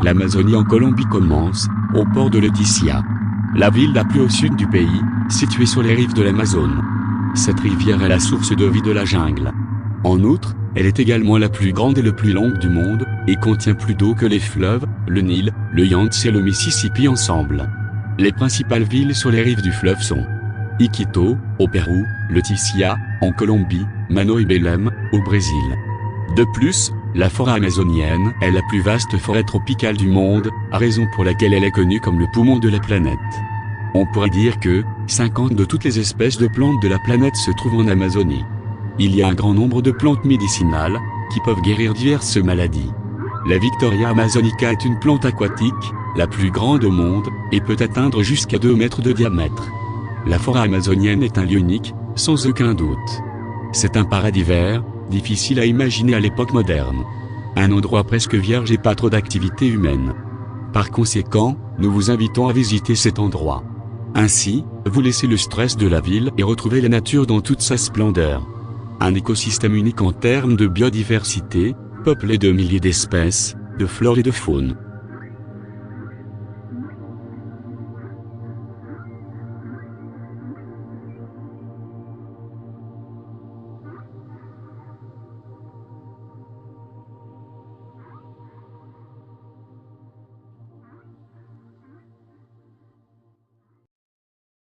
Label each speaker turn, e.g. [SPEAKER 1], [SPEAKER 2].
[SPEAKER 1] l'Amazonie en Colombie commence, au port de Leticia. La ville la plus au sud du pays, située sur les rives de l'Amazone. Cette rivière est la source de vie de la jungle. En outre, elle est également la plus grande et la plus longue du monde, et contient plus d'eau que les fleuves, le Nil, le Yangtze et le Mississippi ensemble. Les principales villes sur les rives du fleuve sont Iquitos, au Pérou, Leticia, en Colombie, Mano y Belém, au Brésil. De plus, la forêt amazonienne est la plus vaste forêt tropicale du monde, raison pour laquelle elle est connue comme le poumon de la planète. On pourrait dire que 50 de toutes les espèces de plantes de la planète se trouvent en Amazonie. Il y a un grand nombre de plantes médicinales, qui peuvent guérir diverses maladies. La Victoria amazonica est une plante aquatique, la plus grande au monde, et peut atteindre jusqu'à 2 mètres de diamètre. La forêt amazonienne est un lieu unique, sans aucun doute. C'est un paradis vert, difficile à imaginer à l'époque moderne. Un endroit presque vierge et pas trop d'activité humaine. Par conséquent, nous vous invitons à visiter cet endroit. Ainsi, vous laissez le stress de la ville et retrouvez la nature dans toute sa splendeur. Un écosystème unique en termes de biodiversité, peuplé de milliers d'espèces, de flore et de faune.